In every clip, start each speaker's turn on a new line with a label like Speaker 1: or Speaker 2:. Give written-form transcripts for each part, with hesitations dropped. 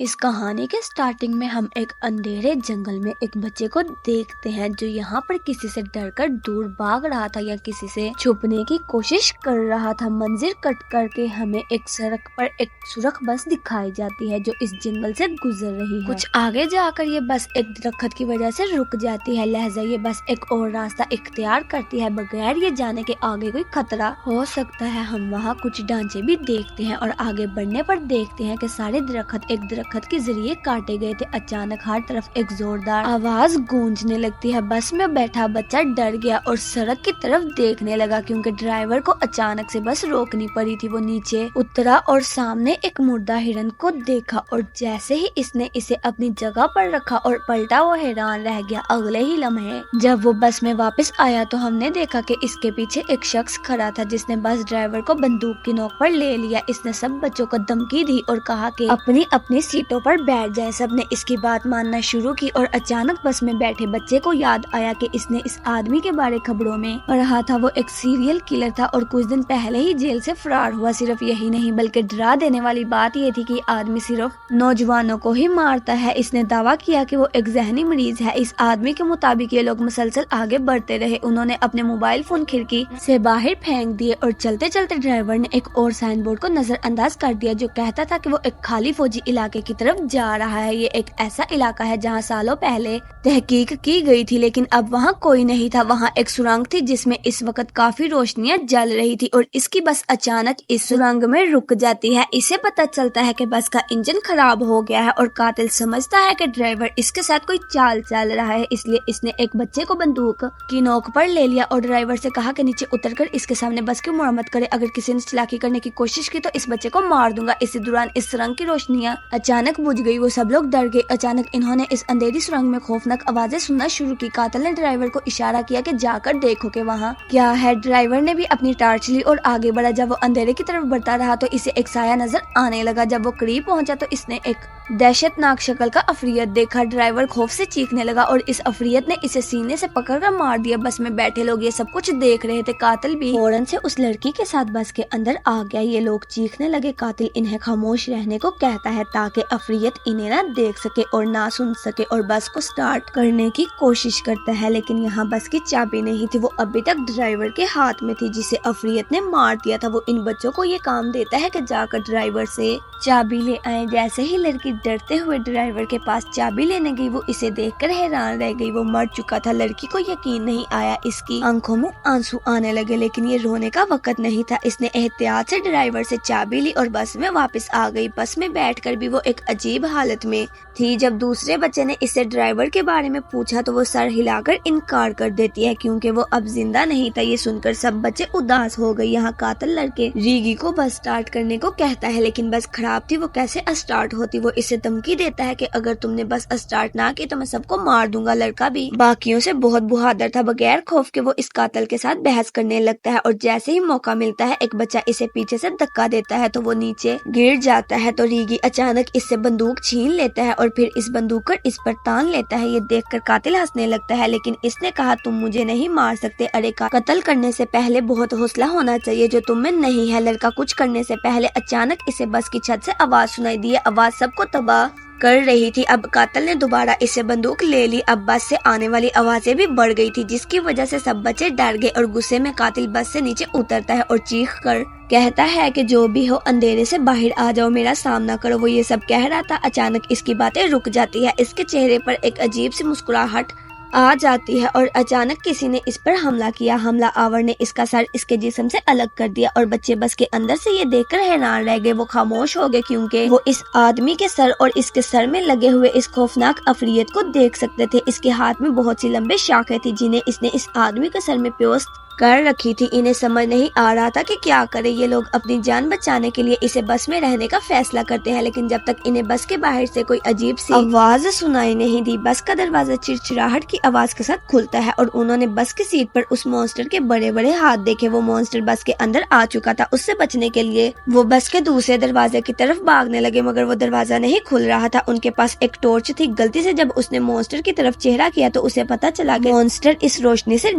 Speaker 1: اس کہانی کے سٹارٹنگ میں ہم ایک اندھیرے جنگل میں ایک بچے کو دیکھتے ہیں جو یہاں پر کسی سے ڈر کر دور بھاگ رہا تھا یا کسی سے چھپنے کی کوشش کر رہا تھا۔ منظر کٹ کر کے ہمیں ایک سڑک پر ایک سرخ بس دکھائی جاتی ہے جو اس جنگل سے گزر رہی ہے۔ کچھ آگے جا کر یہ بس ایک درخت کی وجہ سے رک جاتی ہے، لہذا یہ بس ایک اور راستہ اختیار کرتی ہے بغیر یہ جانے کے آگے کوئی خطرہ ہو سکتا ہے۔ ہم وہاں کچھ ڈھانچے بھی دیکھتے ہیں اور آگے بڑھنے پر دیکھتے ہیں کہ سارے درخت ایک درخت کے ذریعے کاٹے گئے تھے۔ اچانک ہر طرف ایک زوردار آواز گونجنے لگتی ہے۔ بس میں بیٹھا بچہ ڈر گیا اور سڑک کی طرف دیکھنے لگا کیونکہ ڈرائیور کو اچانک سے بس روکنی پڑی تھی۔ وہ نیچے اترا اور سامنے ایک مردہ ہرن کو دیکھا اور جیسے ہی اس نے اسے اپنی جگہ پر رکھا اور پلٹا وہ حیران رہ گیا۔ اگلے ہی لمحے جب وہ بس میں واپس آیا تو ہم نے دیکھا کہ اس کے پیچھے ایک شخص کھڑا تھا جس نے بس ڈرائیور کو بندوق کی نوک پر لے لیا۔ اس نے سب بچوں کو دھمکی دی اور کہا کہ اپنی اپنی سیٹوں پر بیٹھ جائیں۔ سب نے اس کی بات ماننا شروع کی اور اچانک بس میں بیٹھے بچے کو یاد آیا کہ اس نے اس آدمی کے بارے خبروں میں پڑھا تھا۔ وہ ایک سیریل کلر تھا اور کچھ دن پہلے ہی جیل سے فرار ہوا۔ صرف یہی نہیں بلکہ ڈرا دینے والی بات یہ تھی کہ آدمی صرف نوجوانوں کو ہی مارتا ہے۔ اس نے دعویٰ کیا کہ وہ ایک ذہنی مریض ہے۔ اس آدمی کے مطابق یہ لوگ مسلسل آگے بڑھتے رہے۔ انہوں نے اپنے موبائل فون کھڑکی سے باہر پھینک دیے اور چلتے چلتے ڈرائیور نے ایک اور سائن بورڈ کو نظر انداز کر دیا جو کہتا تھا کہ وہ ایک خالی فوجی علاقے کی طرف جا رہا ہے۔ یہ ایک ایسا علاقہ ہے جہاں سالوں پہلے تحقیق کی گئی تھی لیکن اب وہاں کوئی نہیں تھا۔ وہاں ایک سرنگ تھی جس میں اس وقت کافی روشنیاں جل رہی تھی اور اس کی بس اچانک اس سرنگ میں رک جاتی ہے۔ اسے پتہ چلتا ہے کہ بس کا انجن خراب ہو گیا ہے اور قاتل سمجھتا ہے کہ ڈرائیور اس کے ساتھ کوئی چال چل رہا ہے، اس لیے اس نے ایک بچے کو بندوق کی نوک پر لے لیا اور ڈرائیور سے کہا کہ نیچے اتر کر اس کے سامنے بس کی مرمت کرے۔ اگر کسی نے چلاکی کرنے کی کوشش کی تو اس بچے کو مار دوں گا۔ اسی دوران اس سرنگ کی روشنیاں اچانک بجھ گئی۔ وہ سب لوگ ڈر گئے۔ اچانک انہوں نے اس اندھیری سرنگ میں خوفناک آوازیں سننا شروع کی۔ قاتل نے ڈرائیور کو اشارہ کیا کہ جا کر دیکھو کہ وہاں کیا ہے۔ ڈرائیور نے بھی اپنی ٹارچ لی اور آگے بڑھا۔ جب وہ اندھیرے کی طرف بڑھتا رہا تو اسے ایک سایہ نظر آنے لگا۔ جب وہ قریب پہنچا تو اس نے ایک دہشت ناک شکل کا عفریت دیکھا۔ ڈرائیور خوف سے چیخنے لگا اور اس عفریت نے اسے سینے سے پکڑ کر مار دیا۔ بس میں بیٹھے لوگ یہ سب کچھ دیکھ رہے تھے۔ قاتل بھی فوراً سے اس لڑکی کے ساتھ بس کے اندر آ گیا۔ یہ لوگ چیخنے لگے۔ قاتل انہیں خاموش رہنے کو کہتا ہے تاکہ عفریت انہیں نہ دیکھ سکے اور نہ سن سکے اور بس کو سٹارٹ کرنے کی کوشش کرتا ہے لیکن یہاں بس کی چابی نہیں تھی۔ وہ ابھی تک ڈرائیور کے ہاتھ میں تھی جسے عفریت نے مار دیا تھا۔ وہ ان بچوں کو یہ کام دیتا ہے کہ جا کر ڈرائیور سے چابی لے آئیں۔ جیسے ہی لڑکی ڈرتے ہوئے ڈرائیور کے پاس چابی لینے گئی وہ اسے دیکھ کر حیران رہ گئی۔ وہ مر چکا تھا۔ لڑکی کو یقین نہیں آیا۔ اس کی آنکھوں میں آنسو آنے لگے لیکن یہ رونے کا وقت نہیں تھا۔ اس نے احتیاط سے ڈرائیور سے چابی لی اور بس میں واپس آ گئی۔ بس میں بیٹھ کر بھی وہ ایک عجیب حالت میں تھی۔ جب دوسرے بچے نے اس سے ڈرائیور کے بارے میں پوچھا تو وہ سر ہلا کر انکار کر دیتی ہے کیونکہ وہ اب زندہ نہیں تھا۔ یہ سن کر سب بچے اداس ہو گئے۔ یہاں قاتل لڑکے ریگی کو بس سٹارٹ کرنے کو کہتا ہے لیکن بس خراب تھی، وہ کیسے اسٹارٹ ہوتی۔ وہ اسے دھمکی دیتا ہے کہ اگر تم نے بس اسٹارٹ نہ کی تو میں سب کو مار دوں گا۔ لڑکا بھی باقیوں سے بہت بہادر تھا، بغیر خوف کے وہ اس قاتل کے ساتھ بحث کرنے لگتا ہے اور جیسے ہی موقع ملتا ہے ایک بچہ اسے پیچھے سے دھکا دیتا ہے تو وہ نیچے گر جاتا ہے۔ تو ریگی اچانک اس سے بندوق چھین لیتا ہے اور پھر اس بندوق کر اس پر تان لیتا ہے۔ یہ دیکھ کر قاتل ہنسنے لگتا ہے لیکن اس نے کہا تم مجھے نہیں مار سکتے۔ ارے قتل کرنے سے پہلے بہت حوصلہ ہونا چاہیے جو تم میں نہیں ہے۔ لڑکا کچھ کرنے سے پہلے اچانک اسے بس کی چھت سے آواز سنائی دی۔ آواز سب کو تباہ کر رہی تھی۔ اب قاتل نے دوبارہ اس سے بندوق لے لی۔ اب بس سے آنے والی آوازیں بھی بڑھ گئی تھی جس کی وجہ سے سب بچے ڈر گئے اور غصے میں قاتل بس سے نیچے اترتا ہے اور چیخ کر کہتا ہے کہ جو بھی ہو اندھیرے سے باہر آ جاؤ، میرا سامنا کرو۔ وہ یہ سب کہہ رہا تھا اچانک اس کی باتیں رک جاتی ہے۔ اس کے چہرے پر ایک عجیب سی مسکراہٹ آ جاتی ہے اور اچانک کسی نے اس پر حملہ کیا۔ حملہ آور نے اس کا سر اس کے جسم سے الگ کر دیا اور بچے بس کے اندر سے یہ دیکھ کر حیران رہ گئے۔ وہ خاموش ہو گئے کیونکہ وہ اس آدمی کے سر اور اس کے سر میں لگے ہوئے اس خوفناک عفریت کو دیکھ سکتے تھے۔ اس کے ہاتھ میں بہت سی لمبے شاخیں تھی جنہیں اس نے اس آدمی کے سر میں پیوست کر رکھی تھی۔ انہیں سمجھ نہیں آ رہا تھا کہ کیا کرے۔ یہ لوگ اپنی جان بچانے کے لیے اسے بس میں رہنے کا فیصلہ کرتے ہیں لیکن جب تک انہیں بس کے باہر سے کوئی عجیب سی آواز سنائی نہیں دی۔ بس کا دروازہ چرچراہٹ کی آواز کے ساتھ کھلتا ہے اور انہوں نے بس کی سیٹ پر اس مونسٹر کے بڑے بڑے ہاتھ دیکھے۔ وہ مونسٹر بس کے اندر آ چکا تھا۔ اس سے بچنے کے لیے وہ بس کے دوسرے دروازے کی طرف بھاگنے لگے مگر وہ دروازہ نہیں کھل رہا تھا۔ ان کے پاس ایک ٹارچ تھی۔ غلطی سے جب اس نے مونسٹر کی طرف چہرہ کیا تو اسے پتا چلا کہ مونسٹر اس روشنی سے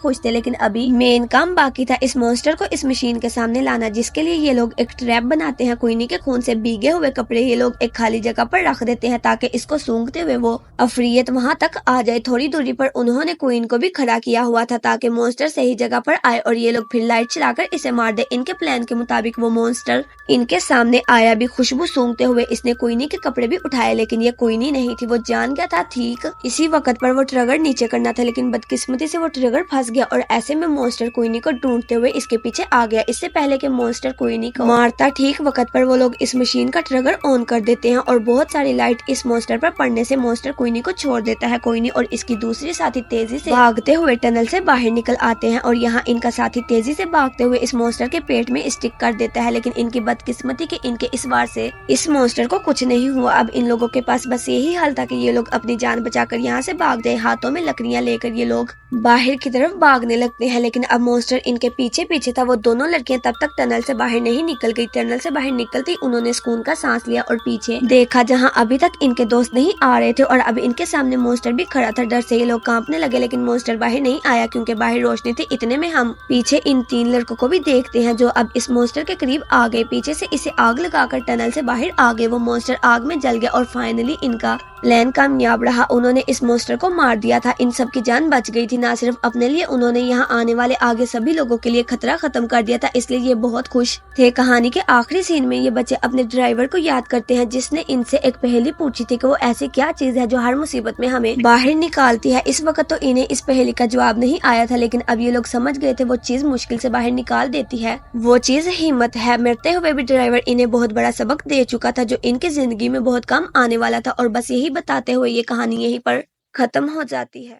Speaker 1: خوش تھے، لیکن ابھی مین کام باقی تھا، اس مونسٹر کو اس مشین کے سامنے لانا، جس کے لیے یہ لوگ ایک ٹریپ بناتے ہیں۔ کوئنی کے خون سے بھیگے ہوئے کپڑے یہ لوگ ایک خالی جگہ پر رکھ دیتے ہیں تاکہ اس کو سونگھتے ہوئے وہ عفریت وہاں تک آ جائے۔ تھوڑی دوری پر انہوں نے کوئن کو بھی کھڑا کیا ہوا تھا تاکہ مونسٹر صحیح جگہ پر آئے اور یہ لوگ پھر لائٹ چلا کر اسے مار دے۔ ان کے پلان کے مطابق وہ مونسٹر ان کے سامنے آیا بھی خوشبو سونگتے ہوئے۔ اس نے کوئنی کے کپڑے بھی اٹھائے، لیکن یہ کوئنی نہیں تھی، وہ جان گیا تھا ٹھیک اسی وقت پر وہ ٹریگر نیچے کرنا تھا، لیکن بدقسمتی سے وہ ٹریگر پھنس گیا اور ایسے میں مونسٹر کوئنی کو ڈھونڈتے ہوئے اس کے پیچھے آ گیا۔ اس سے پہلے کہ مونسٹر کوئنی کو مارتا ٹھیک وقت پر وہ لوگ اس مشین کا ٹریگر آن کر دیتے ہیں اور بہت ساری لائٹ اس مونسٹر پر پڑنے سے مونسٹر کوئنی کو چھوڑ دیتا ہے۔ کوئنی اور اس کی دوسری ساتھی تیزی سے بھاگتے ہوئے ٹنل سے باہر نکل آتے ہیں اور یہاں ان کا ساتھی تیزی سے بھاگتے ہوئے اس مونسٹر کے پیٹ میں اسٹک کر دیتا ہے، لیکن ان کی بدقسمتی کہ ان کے اس وار سے اس مونسٹر کو کچھ نہیں ہوا۔ اب ان لوگوں کے پاس بس یہی حل تھا کہ یہ لوگ اپنی جان بچا کر یہاں سے بھاگ جائے۔ ہاتھوں میں لکڑیاں لے کر یہ لوگ باہر کی طرف بھاگنے لگتے ہیں، لیکن اب مونسٹر ان کے پیچھے پیچھے تھا۔ وہ دونوں لڑکیاں تب تک ٹنل سے باہر نہیں نکل گئی۔ ٹنل سے باہر نکلتی انہوں نے سکون کا سانس لیا اور پیچھے دیکھا جہاں ابھی تک ان کے دوست نہیں آ رہے تھے اور اب ان کے سامنے مونسٹر بھی کھڑا تھا۔ ڈر سے یہ لوگ کانپنے لگے، لیکن مونسٹر باہر نہیں آیا کیونکہ باہر روشنی تھی۔ اتنے میں ہم پیچھے ان تین لڑکوں کو بھی دیکھتے ہیں جو اب اس مونسٹر کے قریب آ گئے۔ پیچھے سے اسے آگ لگا کر ٹنل سے باہر آ گئے۔ وہ مونسٹر آگ میں جل گیا اور فائنلی ان کا پلان کامیاب رہا۔ انہوں نے اس مونسٹر کو مار دیا تھا۔ ان سب کی جان بچ گئی تھی، نہ صرف اپنے لیے، انہوں نے یہاں آنے والے آگے سبھی لوگوں کے لیے خطرہ ختم کر دیا تھا، اس لیے یہ بہت خوش تھے۔ کہانی کے آخری سین میں یہ بچے اپنے ڈرائیور کو یاد کرتے ہیں جس نے ان سے ایک پہیلی پوچھی تھی کہ وہ ایسی کیا چیز ہے جو ہر مصیبت میں ہمیں باہر نکالتی ہے۔ اس وقت تو انہیں اس پہیلی کا جواب نہیں آیا تھا، لیکن اب یہ لوگ سمجھ گئے تھے وہ چیز مشکل سے باہر نکال دیتی ہے، وہ چیز ہمت ہے۔ مرتے ہوئے بھی ڈرائیور انہیں بہت بڑا سبق دے چکا تھا جو ان کی زندگی میں بہت کام آنے والا تھا، اور بس یہی بتاتے ہوئے یہ کہانی یہیں پر ختم ہو جاتی ہے۔